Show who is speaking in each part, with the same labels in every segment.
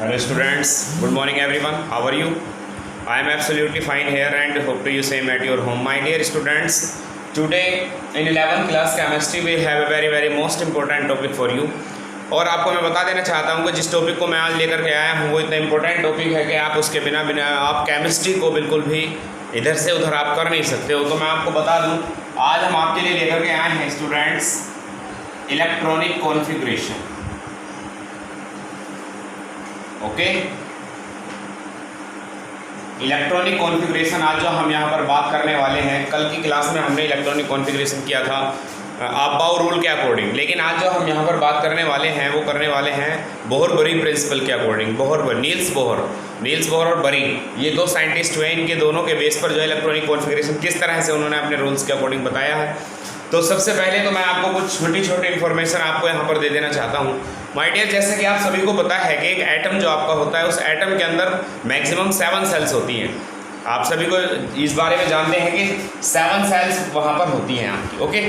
Speaker 1: Hello students, good morning everyone. How are you? I am absolutely fine here and hope to you same at your home. My dear students, today in 11th class chemistry we have a very most important topic for you. और आपको मैं बता देना चाहता हूँ कि जिस topic को मैं आज लेकर के आया हूँ वो इतना इम्पोर्टेंट टॉपिक है कि आप उसके बिना आप केमिस्ट्री को बिल्कुल भी इधर से उधर आप कर नहीं सकते हो। तो मैं आपको बता दूँ, आज हम आपके लिए लेकर के आए हैं students electronic configuration. Okay, electronic configuration आज जो हम यहाँ पर बात करने वाले हैं, कल की क्लास में हमने इलेक्ट्रॉनिक कॉन्फ़िगरेशन किया था अबाउ रूल के अकॉर्डिंग, लेकिन आज जो हम यहाँ पर बात करने वाले हैं वो करने वाले हैं बोहर बरी प्रिंसिपल के अकॉर्डिंग। नील्स बोहर और बरी, ये दो साइंटिस्ट हुए, इनके दोनों के बेस पर जो इलेक्ट्रॉनिक कॉन्फ़िगरेशन किस तरह से उन्होंने अपने रूल्स के अकॉर्डिंग बताया है। तो सबसे पहले तो मैं आपको कुछ छोटी इन्फॉर्मेशन आपको यहाँ पर दे देना चाहता हूँ माय डियर। जैसे कि आप सभी को पता है कि एक एटम जो आपका होता है, उस एटम के अंदर मैक्सिमम 7 सेल्स होती हैं। आप सभी को इस बारे में जानते हैं कि 7 सेल्स वहाँ पर होती हैं आपकी। ओके,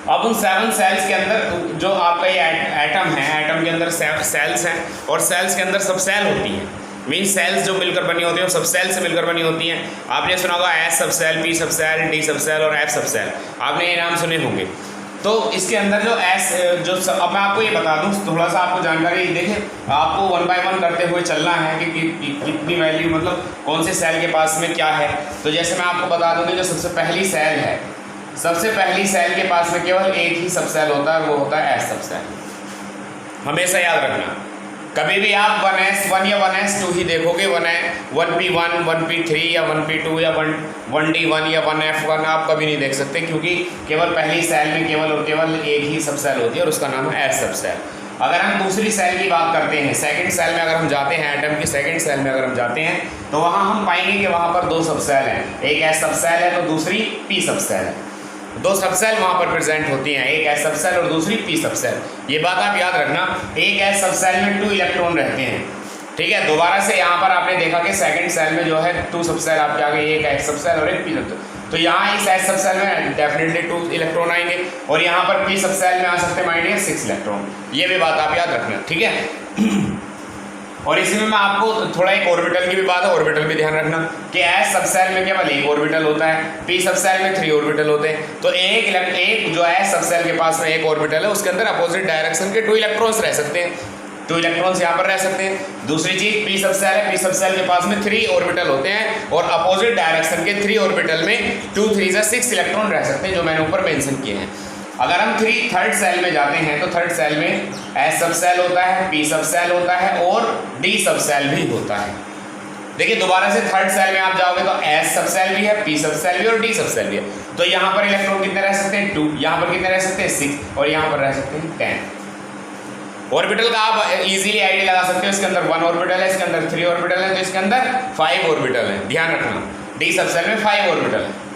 Speaker 1: अब उन 7 सेल्स के अंदर जो आपका ये एटम है, एटम के अंदर सेल्स हैं और सेल्स के अंदर सब सेल होती हैं। मीन्स सेल्स जो मिलकर बनी होती हैं सब सेल से मिलकर बनी होती हैं। आपने सुना होगा एस सब सेल, पी सब सेल, डी सब सेल और एफ सब सेल, आपने ये नाम सुने होंगे। तो इसके अंदर जो अब मैं आपको ये बता दूं, थोड़ा सा आपको जानकारी देखें, आपको 1 बाय 1 करते हुए चलना है कि कितनी वैल्यू, मतलब कौन से सेल के पास में क्या है। तो जैसे मैं आपको बता दूँ कि जो सबसे पहली सेल है, सबसे पहली सेल के पास में केवल एक ही सब सेल होता है, वो होता है एस सब सेल। हमेशा याद रखना, कभी भी आप 1s1 या 1s2 ही देखोगे, 1p1, 1p3 या 1p2 या 1d1 या 1f1 आप कभी नहीं देख सकते, क्योंकि केवल पहली सेल में केवल और केवल एक ही सब सेल होती है और उसका नाम है एस सब सेल। अगर हम दूसरी सेल की बात करते हैं, सेकंड सेल में अगर हम जाते हैं, एटम की सेकंड सेल में अगर हम जाते हैं, तो वहाँ हम पाएंगे कि वहाँ पर 2 सब सेल हैं, एक एस सब सेल है तो दूसरी पी सब सेल है। 2 सब सेल वहाँ पर प्रेजेंट होती हैं, एक एस सब सेल और दूसरी पी सब सेल। ये बात आप याद रखना, एक एस सब सेल में 2 इलेक्ट्रॉन रहते हैं। ठीक है, दोबारा से यहाँ पर आपने देखा कि सेकंड सेल में जो है 2 सब सेल आपके आ गए, एक एस सब सेल और एक पी सब सेल। तो यहाँ इस एस सब सेल में डेफिनेटली 2 इलेक्ट्रॉन आएंगे और यहाँ पर पी सब सेल में आ सकते हैं माय डियर 6 इलेक्ट्रॉन। ये भी बात आप याद रखना, ठीक है। और इसी में मैं आपको थोड़ा एक ऑर्बिटल की भी बात है, ऑर्बिटल भी ध्यान रखना कि एस सब सेल में केवल एक ऑर्बिटल होता है, पी सब सेल में 3 ऑर्बिटल होते हैं। तो एक जो एस सब सेल के पास में एक ऑर्बिटल है, उसके अंदर अपोजिट डायरेक्शन के 2 इलेक्ट्रॉन्स रह सकते हैं, 2 इलेक्ट्रॉन्स यहाँ पर रह सकते हैं। दूसरी चीज पी सब सेल है, पी सब सेल के पास में 3 ऑर्बिटल होते हैं और अपोजिट डायरेक्शन के 3 ऑर्बिटल में 2 3 जा 6 इलेक्ट्रॉन रह सकते हैं, जो मैंने ऊपर मेंशन किए हैं। अगर हम थर्ड सेल में जाते हैं तो थर्ड सेल में एस सब सेल होता है, पी सब सेल होता है और डी सब सेल भी होता है। देखिए दोबारा से थर्ड सेल में आप जाओगे तो एस सब सेल भी है, पी सब सेल भी और डी सब सेल भी है। तो यहाँ पर इलेक्ट्रॉन कितने रह सकते हैं 2, यहाँ पर कितने रह सकते हैं 6 और यहाँ पर रह सकते हैं 10। ऑर्बिटल का आप इजीली आइडिया लगा सकते हो, इसके अंदर 1 ऑर्बिटल है, इसके अंदर 3 ऑर्बिटल है, तो इसके अंदर 5 ऑर्बिटल है। ध्यान रखना, डी सब सेल में 5 ऑर्बिटल है।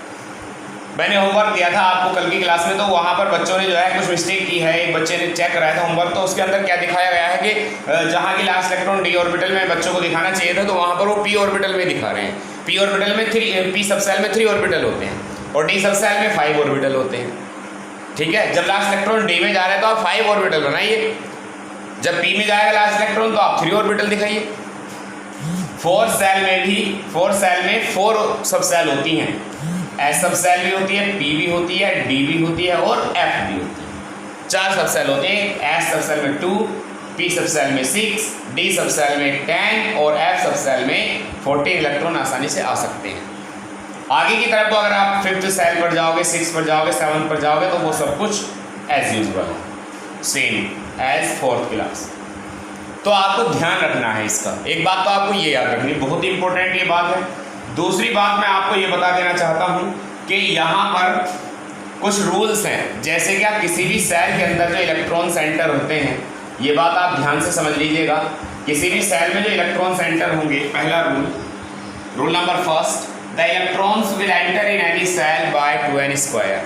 Speaker 1: मैंने होमवर्क दिया था आपको कल की क्लास में, तो वहाँ पर बच्चों ने जो है कुछ मिस्टेक की है। एक बच्चे ने चेक कराया था होमवर्क, तो उसके अंदर क्या दिखाया गया है कि जहाँ की लास्ट इलेक्ट्रॉन डी ऑर्बिटल में बच्चों को दिखाना चाहिए था, तो वहाँ पर वो पी ऑर्बिटल में दिखा रहे हैं। पी ऑर्बिटल में पी सब सेल में 3 ऑर्बिटल होते हैं और डी सब सेल में 5 ऑर्बिटल होते हैं। ठीक है, जब लास्ट इलेक्ट्रॉन डी में जा रहा है तो आप 5 ऑर्बिटल बनाइए, जब पी में जाएगा लास्ट इलेक्ट्रॉन तो आप 3 ऑर्बिटल दिखाइए। 4 सेल में 4 सब सेल होती हैं, एस सब सेल भी होती है, पी भी होती है, डी भी होती है और एफ भी होती है। 4 सब सेल होते हैं, एस सब सेल में 2, पी सब सेल में 6, डी सब सेल में 10 और एफ सब सेल में 14 इलेक्ट्रॉन आसानी से आ सकते हैं। आगे की तरफ तो अगर आप 5th सेल पर जाओगे, 6 पर जाओगे, 7 पर जाओगे तो वो सब कुछ एज यूजुअल है, सेम एज 4th क्लास। तो आपको ध्यान रखना है इसका, एक बात तो आपको ये याद रखनी, बहुत इंपॉर्टेंट ये बात है। दूसरी बात मैं आपको ये बता देना चाहता हूँ कि यहाँ पर कुछ रूल्स हैं, जैसे कि आप किसी भी सेल के अंदर जो इलेक्ट्रॉन सेंटर होते हैं, ये बात आप ध्यान से समझ लीजिएगा। किसी भी सेल में जो इलेक्ट्रॉन सेंटर होंगे, पहला rule number 1, the electrons will enter in any shell by 2n²।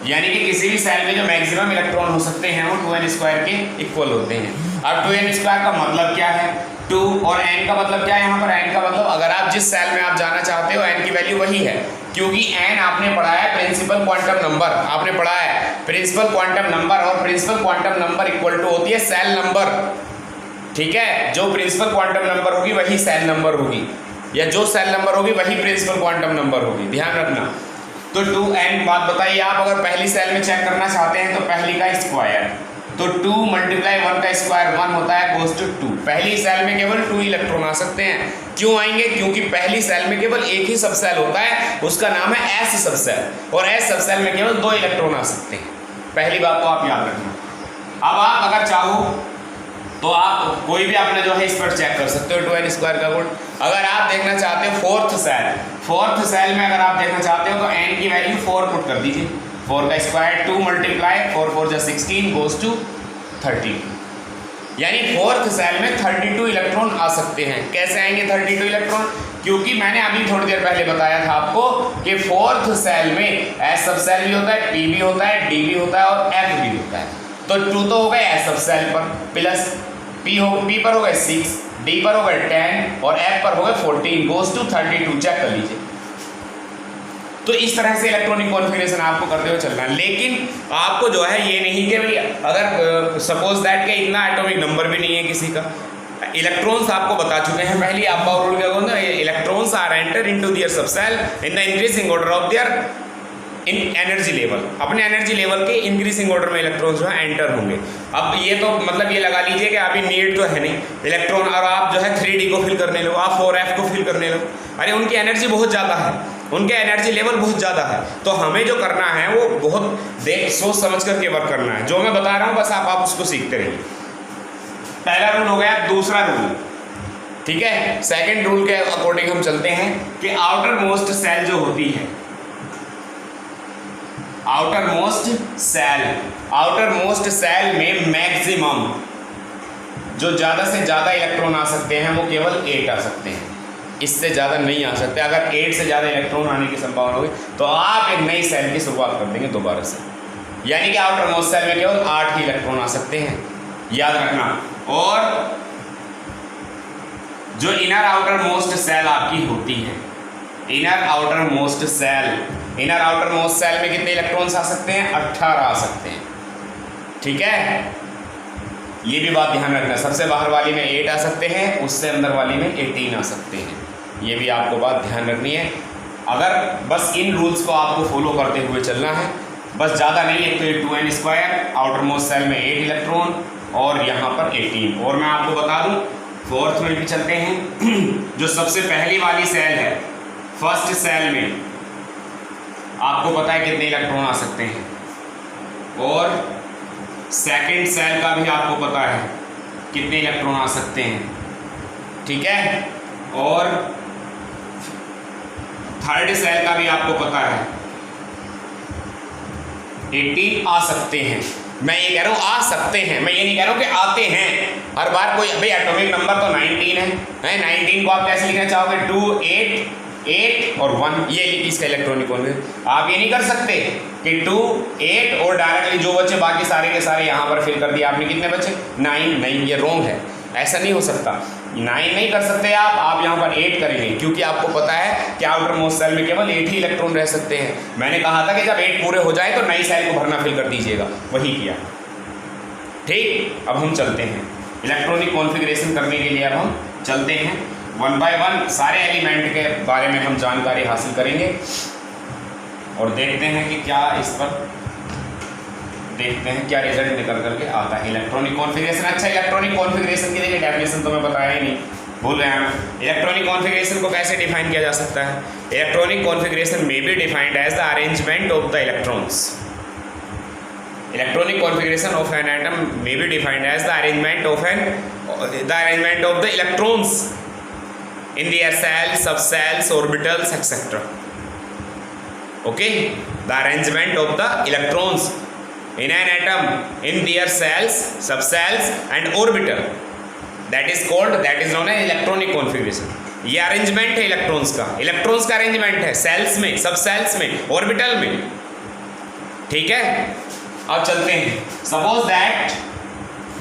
Speaker 1: यानी कि किसी भी सेल में जो मैक्सिमम इलेक्ट्रॉन हो सकते हैं वो 2n² के इक्वल होते हैं। अब 2n² का मतलब क्या है, 2 और n का मतलब क्या है, यहाँ पर n का मतलब अगर आप जिस सेल में आप जाना चाहते हो n की वैल्यू वही है, क्योंकि n आपने पढ़ा है प्रिंसिपल क्वांटम नंबर, आपने पढ़ा है प्रिंसिपल क्वांटम नंबर, और principal quantum number equal to होती है सेल नंबर। ठीक है, जो प्रिंसिपल क्वांटम नंबर होगी वही सेल नंबर होगी, या जो सेल नंबर होगी वही प्रिंसिपल क्वांटम नंबर होगी, ध्यान रखना। तो 2n बात बताइए, आप अगर पहली सेल में चेक करना चाहते हैं तो पहली का स्क्वायर, तो 2 × 1 का स्क्वायर 1 होता है, गोज टू 2। पहली सेल में केवल 2 इलेक्ट्रॉन आ सकते हैं। क्यों आएंगे? क्योंकि पहली सेल में केवल एक ही सबसेल होता है, उसका नाम है एस सबसेल, और एस सबसेल में केवल 2 इलेक्ट्रॉन आ सकते हैं। पहली बात तो आप याद रखना। अब आप अगर चाहो तो आप कोई भी आपने जो है इस पर चेक कर सकते हो 2n² का गुण। अगर आप देखना चाहते हो फोर्थ सेल में अगर आप देखना चाहते हो तो n की वैल्यू 4 पुट कर दीजिए, 4 का स्क्वायर 2 × 4 4 = 16 गोज टू 32, यानी फोर्थ सेल में 32 इलेक्ट्रॉन आ सकते हैं। कैसे आएंगे 32 इलेक्ट्रॉन? क्योंकि मैंने अभी थोड़ी देर पहले बताया था आपको कि फोर्थ सेल में एस सबसेल भी होता है, पी भी होता है, डी भी होता है और एफ भी होता है। तो 2 तो हो गए एस सबसेल पर, प्लस पी पर हो गए 6, डी पर हो गए 10 और एफ पर हो गए 14 गोज टू 32। चेक कर लीजिए। तो इस तरह से इलेक्ट्रॉनिक कॉन्फ़िगरेशन आपको करते हुए चलना है। लेकिन आपको जो है ये नहीं कि भाई अगर सपोज दैट के इतना एटॉमिक नंबर भी नहीं है किसी का, इलेक्ट्रॉन्स आपको बता चुके हैं पहले आप रूल क्या बोलते हैं, electrons are enter into their subshell in the increasing order of their in energy level. अपने एनर्जी लेवल के इंक्रीजिंग ऑर्डर में इलेक्ट्रॉन्स जो है एंटर होंगे। अब ये तो मतलब ये लगा लीजिए कि अभी नीड तो है नहीं इलेक्ट्रॉन, और आप जो है 3D को फिल करने लो, आप 4f को फिल करने लो, अरे उनकी एनर्जी बहुत ज़्यादा है, उनके एनर्जी लेवल बहुत ज़्यादा है। तो हमें जो करना है वो बहुत देख सोच समझ करके वर्क करना है। जो मैं बता रहा हूँ बस आप उसको सीखते रहिए। पहला रूल हो गया। दूसरा रूल, ठीक है, सेकेंड रूल के अकॉर्डिंग हम चलते हैं कि आउटर मोस्ट सेल जो होती है, आउटर मोस्ट सेल में मैक्सिमम जो ज़्यादा से ज़्यादा इलेक्ट्रॉन आ सकते हैं वो केवल 8 आ सकते हैं, इससे ज़्यादा नहीं आ सकते। अगर 8 से ज़्यादा इलेक्ट्रॉन आने की संभावना होगी तो आप एक नई सेल की शुरुआत कर देंगे दोबारा से, यानी कि आउटर मोस्ट सेल में केवल 8 ही इलेक्ट्रॉन आ सकते हैं, याद रखना। और जो इनर आउटर मोस्ट सेल आपकी होती है, इनर आउटर मोस्ट सेल में कितने इलेक्ट्रॉन्स आ सकते हैं? 18 आ सकते हैं, ठीक है, ये भी बात ध्यान रखना। सबसे बाहर वाली में 8 आ सकते हैं, उससे अंदर वाली में 18 आ सकते हैं, ये भी आपको बात ध्यान रखनी है। अगर बस इन रूल्स को आपको फॉलो करते हुए चलना है, बस ज़्यादा नहीं है। तो ये 2n² आउटर मोस्ट सेल में 8 इलेक्ट्रॉन और यहाँ पर 18। और मैं आपको बता दूँ फोर्थ में भी चलते हैं। जो सबसे पहली वाली सेल है, फर्स्ट सेल में आपको पता है कितने इलेक्ट्रॉन आ सकते हैं, और सेकंड सेल का भी आपको पता है कितने इलेक्ट्रॉन आ सकते हैं, ठीक है, और थर्ड सेल का भी आपको पता है 18 आ सकते हैं। मैं ये कह रहा हूँ आ सकते हैं, मैं ये नहीं कह रहा हूँ कि आते हैं। हर बार कोई भाई एटॉमिक नंबर तो 19 है, 19 को आप कैसे लिखना चाहोगे? 2 8 और 1, ये इसका इलेक्ट्रॉनिक कॉन्फ़िगरेशन। आप ये नहीं कर सकते कि 2 8 और डायरेक्टली जो बचे बाकी सारे के सारे यहाँ पर फिल कर दिए आपने, कितने बचे? 9। नहीं, ये रॉन्ग है, ऐसा नहीं हो सकता। 9 नहीं कर सकते आप यहाँ पर 8 करेंगे, क्योंकि आपको पता है कि आउटर मोस्ट सेल में केवल 8 ही इलेक्ट्रॉन रह सकते हैं। मैंने कहा था कि जब 8 पूरे हो जाए तो नई सेल को भरना फिल कर दीजिएगा, वही किया, ठीक। अब हम चलते हैं इलेक्ट्रॉनिक कॉन्फ़िगरेशन करने के लिए। अब हम चलते हैं 1 बाय 1 सारे एलिमेंट के बारे में हम जानकारी हासिल करेंगे और देखते हैं कि क्या इस पर देखते हैं क्या रिजल्ट निकल करके आता है। इलेक्ट्रॉनिक कॉन्फ़िगरेशन, अच्छा इलेक्ट्रॉनिक कॉन्फ़िगरेशन की देखिए डेफिनेशन तो मैं बताया ही नहीं, भूल गया मैं। इलेक्ट्रॉनिक कॉन्फ़िगरेशन को कैसे डिफाइन किया जा सकता है? Electronic configuration may be defined as the arrangement of the electrons. Electronic configuration of an atom may be defined as the arrangement of the electrons in their cells, subcells, orbitals, etc. Okay, the arrangement of the electrons in an atom in their cells, subcells, and orbital. That is known as electronic configuration. ये arrangement है electrons का arrangement है sales में, subcells में, orbital में, ठीक है। अब चलते हैं। सपोज दैट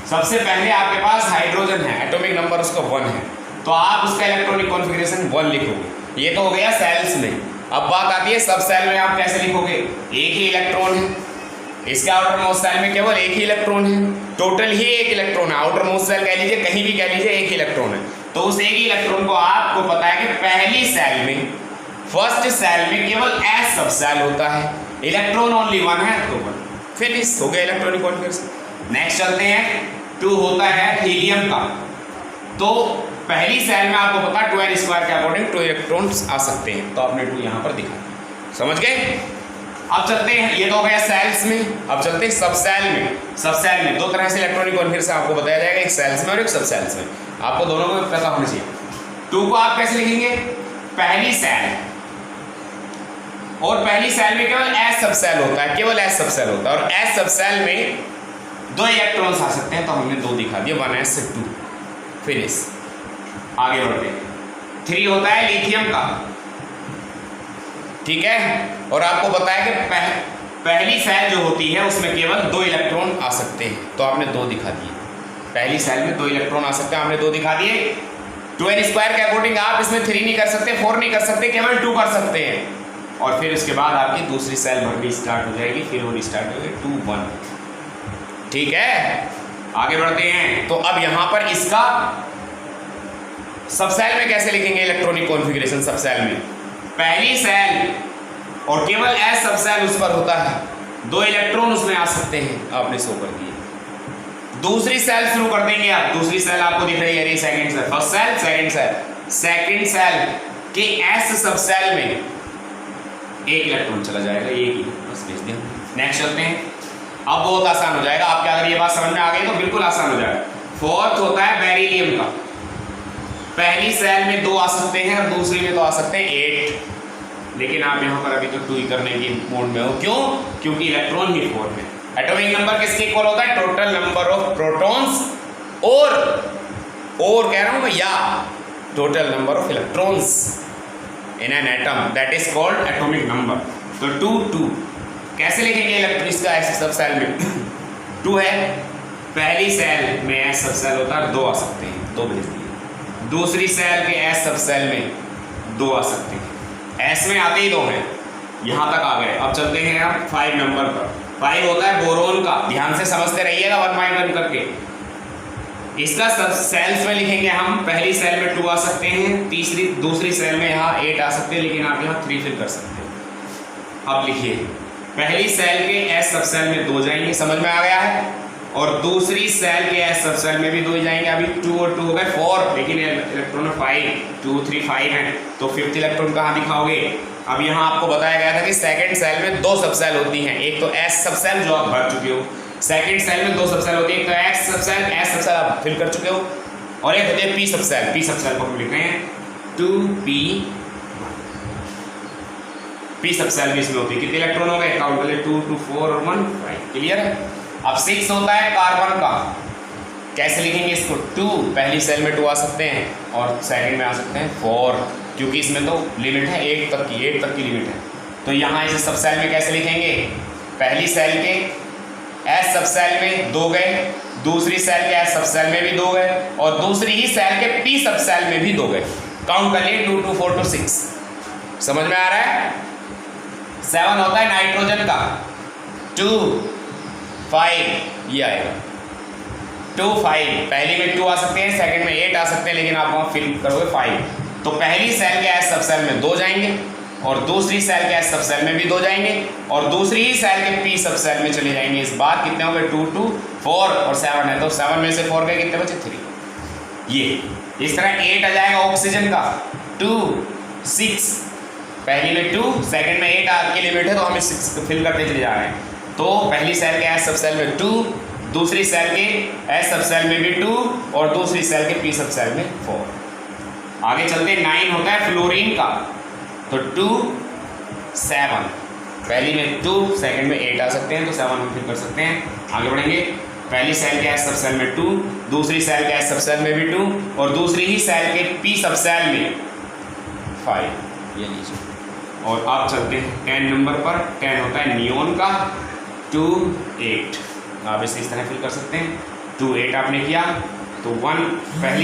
Speaker 1: सबसे पहले आपके पास हाइड्रोजन है, एटॉमिक नंबर उसका 1 है, तो आप उसका इलेक्ट्रॉनिक कॉन्फ़िगरेशन 1 लिखोगे। ये तो हो गया सेल्स में। अब बात आती है सब सेल में आप कैसे लिखोगे? एक ही इलेक्ट्रॉन है, इसके आउटर मोस्ट सेल में केवल एक ही इलेक्ट्रॉन है, टोटल ही एक इलेक्ट्रॉन है, आउटर मोस्ट सेल कह लीजिए, कहीं भी कह लीजिए, एक ही इलेक्ट्रॉन है। तो उस एक ही इलेक्ट्रॉन को आपको पता है कि पहली सेल में, फर्स्ट सेल में केवल एस सब सेल होता है, इलेक्ट्रॉन ओनली वन है, तो वन, फिनिश हो गया इलेक्ट्रॉनिक कॉन्फ़िगरेशन। नेक्स्ट चलते हैं, 2 होता है हीलियम का। तो पहली सेल में आपको पता है 2n स्क्वायर के अकॉर्डिंग 2 इलेक्ट्रॉन्स आ सकते हैं, तो आपने 2 यहाँ पर दिखा, समझ गए। अब चलते हैं, ये तो हो गया सेल्स में। अब चलते हैं सब सेल में। सब सेल में 2 तरह से इलेक्ट्रॉनिक कॉन्फ़िगरेशन आपको बताया जाएगा, एक सेल्स में और एक सब सेल्स में। आपको दोनों में पता होना चाहिए। 2 को आप कैसे लिखेंगे, पहली सेल, और पहली सेल में केवल एस सब सेल होता है, केवल एस सब सेल होता है, और एस सब सेल में 2 इलेक्ट्रॉन्स आ सकते हैं, तो हमने 2 दिखा दिया, 1s से 2, फिनिश। आगे बढ़ते हैं, 3 होता है लिथियम का, ठीक है। और आपको बताया कि पहली सेल जो होती है उसमें केवल 2 इलेक्ट्रॉन आ सकते हैं, तो आपने 2 दिखा दिए। पहली सेल में 2 इलेक्ट्रॉन आ सकते हैं, हमने 2 दिखा दिए। 2n स्क्वायर के अकॉर्डिंग आप इसमें 3 नहीं कर सकते, 4 नहीं कर सकते, केवल 2 कर सकते हैं। और फिर उसके बाद आपकी दूसरी सेल भरनी स्टार्ट हो जाएगी, फिर वो रिस्टार्ट हो गई 2 1, ठीक है। आगे बढ़ते हैं, तो अब यहाँ पर इसका सब सेल में कैसे लिखेंगे इलेक्ट्रॉनिक कॉन्फ़िगरेशन। सब सेल में पहली सेल और केवल एस सब सेल उस पर होता है, 2 इलेक्ट्रॉन उसमें आ सकते हैं, आपने शो कर दिए। दूसरी सेल शुरू कर देंगे आप, दूसरी सेल आपको दिख रही है, second shell, first shell, second shell, second shell के एस सब सेल में 1 इलेक्ट्रॉन चला जाएगा, एक ही, बस भेज दिया। नेक्स्ट चलते हैं, अब बहुत आसान हो जाएगा आपके, अगर ये बात समझ में आ गई तो बिल्कुल आसान हो जाएगा। 4th होता है बेरिलियम का। पहली सेल में 2 आ सकते हैं और दूसरी में तो आ सकते हैं 8, लेकिन आप यहाँ पर अभी तो 2 ही करने की मोड में हो। क्यों? क्योंकि इलेक्ट्रॉन ही 4 में। एटॉमिक नंबर किसके इक्वल होता है, टोटल नंबर ऑफ प्रोटॉन्स, और कह रहा हूँ मैं, या total number of electrons in an atom, that is called atomic number. तो 2 2 कैसे लिखेंगे इलेक्ट्रॉन, इसका एस सब सेल में 2 है, पहली सेल में एस सब सेल होता है, 2 आ सकते हैं, 2 भेज दिए। दूसरी सेल के एस सब सेल में 2 आ सकते हैं, एस में आते ही 2 हैं, यहाँ तक आ गए। अब चलते हैं आप 5 नंबर पर। 5 होता है बोरोन का, ध्यान से समझते रहिएगा 1 बाय 1 करके। इसका सब सेल्स में लिखेंगे हम, पहली सेल में 2 आ सकते हैं, दूसरी सेल में यहाँ 8 आ सकते हैं, लेकिन आप यहाँ 3 फिल कर सकते हैं। अब लिखिए, पहली सेल के एस सब सेल में 2 जाएंगे, समझ में आ गया है, और दूसरी सेल के एस सब सेल में भी 2 ही जाएंगे। अभी 2 और 2 हो गए 4, लेकिन इलेक्ट्रॉन 5, 2 3 5 है, तो 5th इलेक्ट्रॉन कहाँ दिखाओगे। अब यहाँ आपको बताया गया था कि सेकंड सेल में 2 सब सेल होती हैं, एक तो एस सब सेल जो आप भर चुके हो, सेकंड सेल में 2 सब सेल होती है, एक तो एस सब सेल आप फिल कर चुके हो, और एक होती है पी सब सेल। पी सब सेल को हम लिख रहे हैं 2p, पी सब सेल भी इसमें होती है। कितने इलेक्ट्रॉन हो गए, काउंट कर ले, 2 2 4 और 1 5, क्लियर है। अब 6 होता है कार्बन का, कैसे लिखेंगे इसको, 2 पहली सेल में 2 आ सकते हैं और सेकंड में आ सकते हैं 4, क्योंकि इसमें तो लिमिट है 8 तक की लिमिट है। तो यहाँ इसे सब सेल में कैसे लिखेंगे, पहली सेल के एस सब सेल में 2 गए, दूसरी सेल के एस सब सेल में भी 2 गए, और दूसरी ही सेल के पी सब सेल में भी 2 गए। काउंट कर लिए 2 2 4 2 6, समझ में आ रहा है। 7 होता है नाइट्रोजन का, 2 5 ये आएगा, 2 5, पहली में 2 आ सकते हैं, सेकंड में 8 आ सकते हैं, लेकिन आप वहाँ फिल करोगे 5। तो पहली सेल के एस सब सेल में 2 जाएंगे, और दूसरी सेल के एस सब सेल में भी 2 जाएंगे, और दूसरी ही सेल के पी सब सेल में चले जाएंगे। इस बार कितने हो गए, 2 2 4 और 7 है, तो 7 में से 4 गए, कितने बचे 3। ये इस तरह 8 आ जाएगा ऑक्सीजन का, 2 6, पहली में 2, सेकंड में 8 की लिमिट है, तो हम 6 फिल करते चले जा रहे हैं। तो पहली सेल के एस सब सेल में 2, दूसरी सेल के एस सब सेल में भी 2, और दूसरी सेल के पी सब सेल में 4। आगे चलते 9 होता है फ्लोरीन का, तो 2 7, पहली में 2, सेकंड में 8 आ सकते हैं, तो 7 हम फिल कर सकते हैं। आगे बढ़ेंगे, पहली सेल के एस सब सेल में 2, दूसरी सेल के एस सब सेल में भी 2, और दूसरी ही सेल के पी सब सेल में 5, ये लीजिए। और आप चलते हैं 10 नंबर पर। 10 होता है नियोन का, 2 8, आप इसे इस तरह फिल कर सकते हैं। 2 8 आपने किया, तो 1 पहली